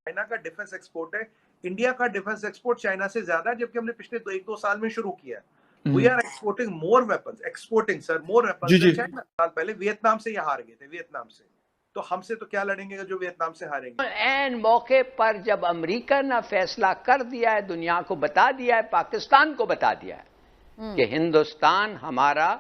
China का defence export है, India का डिफेंस एक्सपोर्ट चाइना से ज्यादा है, जबकि हमने पिछले 1-2 साल में शुरू किया है। We are exporting more weapons, exporting sir more weapons than China. साल पहले वियतनाम से ये हार गए थे, वियतनाम से। तो हमसे तो क्या लड़ेंगे जो वियतनाम से हारेंगे। एन मौके पर जब अमेरिका ने फैसला कर दिया है, दुनिया को बता दिया है, पाकिस्तान को बता दिया है कि हिंदुस्तान हमारा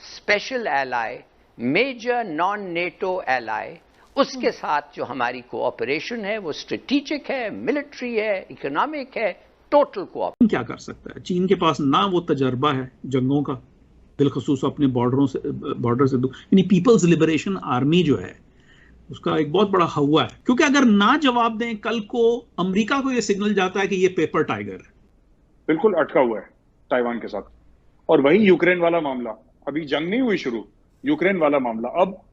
special ally, major non NATO ally, उसके साथ जो हमारी कोऑपरेशन है वो स्ट्रेटेजिक है, मिलिट्री है, इकोनॉमिक है, टोटल कोऑपरेशन। क्या कर सकता है? चीन के पास ना वो तजर्बा है जंगों का, बिलखसूस अपने बॉर्डर से यानी पीपल्स लिबरेशन आर्मी जो है उसका एक बहुत बड़ा हवा है, क्योंकि अगर ना जवाब दें कल को अमेरिका को ये सिग्नल जाता है कि ये पेपर टाइगर है। बिल्कुल अटका हुआ है ताइवान के साथ। और वही यूक्रेन वाला मामला, अभी जंग नहीं हुई शुरू, यूक्रेन वाला मामला अब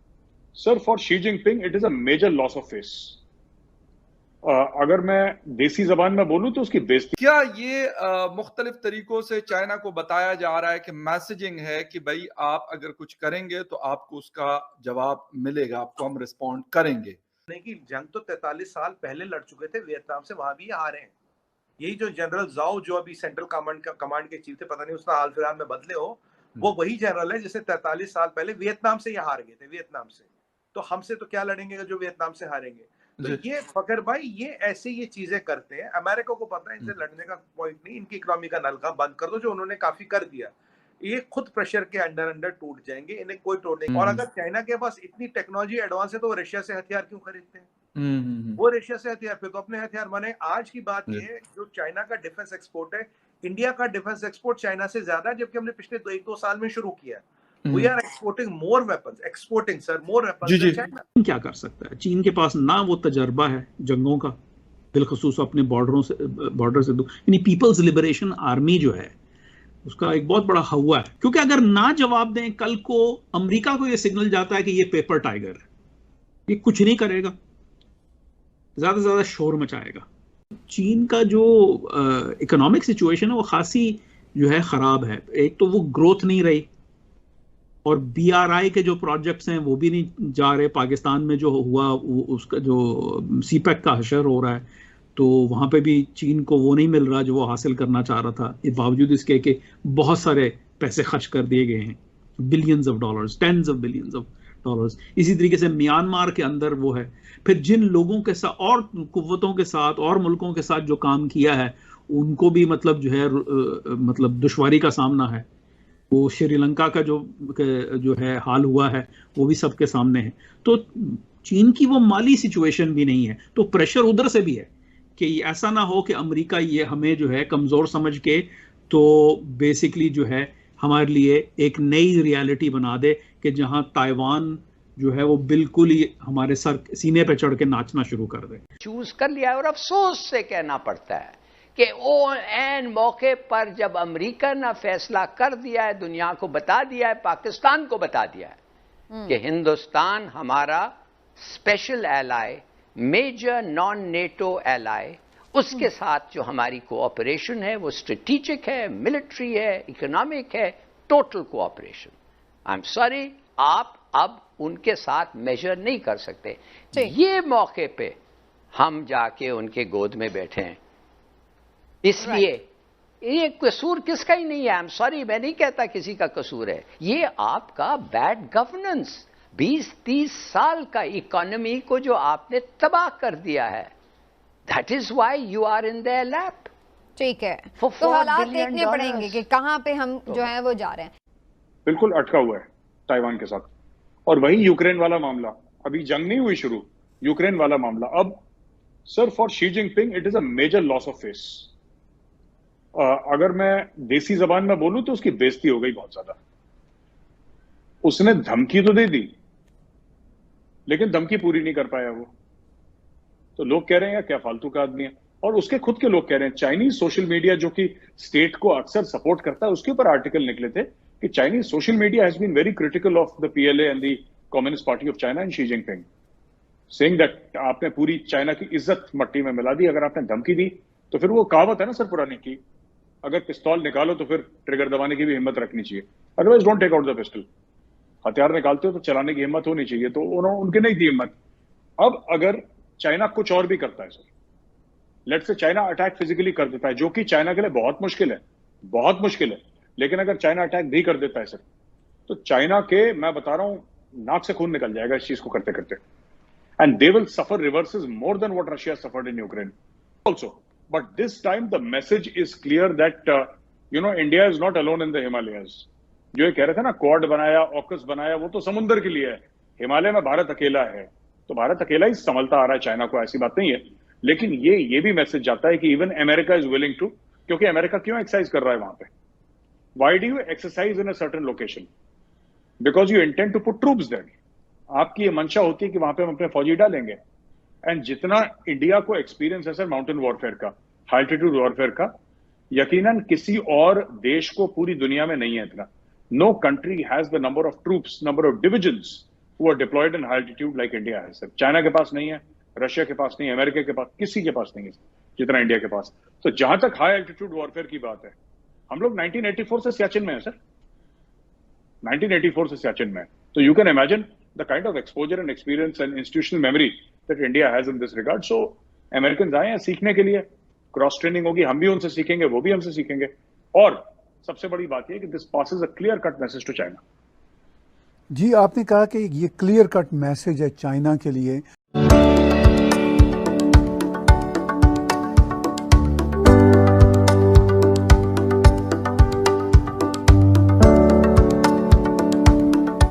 sir for Xi Jinping it is a major loss of face. अगर मैं देसी जबान में बोलूं तो उसकी बेइज्जती। क्या ये मुख्तलिफ तरीकों से चाइना को बताया जा रहा है कि मैसेजिंग है कि भाई आप अगर कुछ करेंगे तो आपको उसका जवाब मिलेगा, आपको हम रिस्पॉन्ड करेंगे। नहीं कि जंग तो 43 साल पहले लड़ चुके थे वियतनाम से, वहां भी हारे हैं। यही जो जनरल जाओ जो अभी सेंट्रल कमांड के चीफ थे, पता नहीं उसका हाल फिलहाल में बदले हो, वो वही जनरल है जिसने 43 साल पहले वियतनाम से ये हार गए थे, वियतनाम से। तो हमसे तो क्या लड़ेंगे जो वियतनाम से हारेंगे। तो ये फकर भाई ये ऐसे ये चीजें करते हैं। अमेरिका को पता है इनसे लड़ने का पॉइंट नहीं, इनकी इकोनॉमी का नलका बंद कर दो, जो उन्होंने काफी कर दिया। ये खुद प्रेशर के अंडर टूट जाएंगे, इन्हें कोई तोड़ने। और अगर चाइना के पास इतनी टेक्नोलॉजी एडवांस है तो वो रशिया से हथियार क्यों खरीदते हैं? वो रशिया से हथियार, फिर तो अपने हथियार बने। आज की बात ये है, जो चाइना का डिफेंस एक्सपोर्ट है, इंडिया का डिफेंस एक्सपोर्ट चाइना से ज्यादा है, जबकि हमने पिछले 1-2 साल में शुरू किया है। We are exporting more weapons, exporting sir more weapons than China. क्या कर सकता है? चीन के पास ना वो तजर्बा है जंगों का, बिलखसूस अपने बॉर्डर से यानी पीपल्स लिबरेशन आर्मी जो है उसका एक बहुत बड़ा हवा है, क्योंकि अगर ना जवाब दें कल को अमेरिका को ये सिग्नल जाता है कि ये पेपर टाइगर है, ये कुछ नहीं करेगा, ज्यादा से ज्यादा शोर मचाएगा। चीन का जो इकोनॉमिक सिचुएशन है वो खासी जो है खराब है। एक तो वो ग्रोथ नहीं रही, और BRI के जो प्रोजेक्ट्स हैं वो भी नहीं जा रहे। पाकिस्तान में जो हुआ उसका जो CPEC का हशर हो रहा है, तो वहाँ पे भी चीन को वो नहीं मिल रहा जो वो हासिल करना चाह रहा था। ये बावजूद इसके कि बहुत सारे पैसे खर्च कर दिए गए हैं, billions of dollars, tens of billions of dollars. इसी तरीके से म्यांमार के अंदर वो है। फिर जिन लोगों के साथ और कुव्वतों के साथ और मुल्कों के साथ जो काम किया है उनको भी मतलब जो है मतलब दुश्वारी का सामना है। वो श्रीलंका का जो है हाल हुआ है वो भी सबके सामने है। तो चीन की वो माली सिचुएशन भी नहीं है, तो प्रेशर उधर से भी है कि ऐसा ना हो कि अमेरिका ये हमें जो है कमजोर समझ के तो बेसिकली जो है हमारे लिए एक नई रियलिटी बना दे कि जहां ताइवान जो है वो बिल्कुल ही हमारे सर सीने पे चढ़ के नाचना शुरू कर दे। चूज कर लिया और अफसोस से कहना पड़ता है कि वो एन मौके पर जब अमेरिका ने फैसला कर दिया है, दुनिया को बता दिया है, पाकिस्तान को बता दिया है कि हिंदुस्तान हमारा special ally, major non NATO ally, उसके साथ जो हमारी कोऑपरेशन है वो स्ट्रेटेजिक है, मिलिट्री है, इकोनॉमिक है, total cooperation. I am sorry, आप अब उनके साथ मेजर नहीं कर सकते। ये मौके पे हम जाके उनके गोद में बैठे हैं, इसलिए ये कसूर किसका ही नहीं है। आई एम सॉरी, मैं नहीं कहता किसी का कसूर है, ये आपका बैड गवर्नेंस, 20-30 साल का इकोनॉमी को जो आपने तबाह कर दिया है, that is why you are in their lap. ठीक है, तो हालात देखने पड़ेंगे कि कहां पे हम जो है वो जा रहे हैं। बिल्कुल अटका हुआ है ताइवान के साथ। और वही यूक्रेन वाला मामला, अभी जंग नहीं हुई शुरू, यूक्रेन वाला मामला अब sir for Xi Jinping it is a major loss of face. अगर मैं देसी जबान में बोलूं तो उसकी बेइज्जती हो गई बहुत ज्यादा। उसने धमकी तो दे दी लेकिन धमकी पूरी नहीं कर पाया वो। तो लोग कह रहे हैं क्या फालतू का आदमी है, और उसके खुद के लोग कह रहे हैं। चाइनीज सोशल मीडिया जो कि स्टेट को अक्सर सपोर्ट करता है, उसके ऊपर आर्टिकल निकले थे कि Chinese social media has been very critical of the PLA and the communist party of China and Xi Jinping, saying that आपने पूरी चाइना की इज्जत मट्टी में मिला दी। अगर आपने धमकी दी तो फिर वो कहावत है ना सर पुरानी की, अगर पिस्तौल निकालो तो फिर ट्रिगर दबाने की भी हिम्मत रखनी चाहिए, otherwise don't take out the pistol. हथियार निकालते हो तो चलाने की हिम्मत होनी चाहिए, तो उनकी नहीं थी हिम्मत। अब अगर चाइना कुछ और भी करता है sir, let's say China attack physically कर देता है, जो कि चाइना के लिए बहुत मुश्किल है, बहुत मुश्किल है, लेकिन अगर चाइना अटैक भी कर देता है सर, तो चाइना के, मैं बता रहा हूं, नाक से खून निकल जाएगा इस चीज को करते करते, and they will suffer reverses more than what Russia suffered in Ukraine also. But this time the message is clear that India is not alone in the Himalayas. जो ये कह रहे थे ना, क्वाड बनाया, ऑकस बनाया, वो तो समुद्र के लिए है, हिमालय में भारत अकेला है, तो भारत अकेला ही संभलता आ रहा है चाइना को, ऐसी बात नहीं है. लेकिन ये भी मैसेज जाता है कि even America is willing to, क्योंकि अमेरिका क्यों एक्सरसाइज कर रहा है वहां पे? Why do you exercise in a certain location? Because you intend to put troops there. आपकी ये मंशा होती है कि वहां पे हम अपने फौजी डालेंगे. एंड जितना इंडिया को एक्सपीरियंस है सर माउंटेन वॉरफेयर का, हाई एल्टीट्यूड वॉरफेयर का, यकीनन किसी और देश को पूरी दुनिया में नहीं है इतना. No country has the number of troops, number of divisions who are deployed in high altitude like India है सर. चाइना के पास नहीं है, रशिया के पास नहीं है, अमेरिका के पास, किसी के पास नहीं है जितना इंडिया के पास. तो जहां तक हाई एल्टीट्यूड वॉरफेयर की बात है, हम लोग 1984 से सियाचिन में है सर, 1984 से सियाचिन में है. तो you can imagine the kind of exposure and experience and institutional memory that India has in this regard. So American आए हैं सीखने के लिए, क्रॉस ट्रेनिंग होगी, हम भी उनसे सीखेंगे, वो भी हमसे सीखेंगे. और सबसे बड़ी बात यह कि this passes a clear cut message to China. जी, आपने कहा कि ये क्लियर कट मैसेज है चाइना के लिए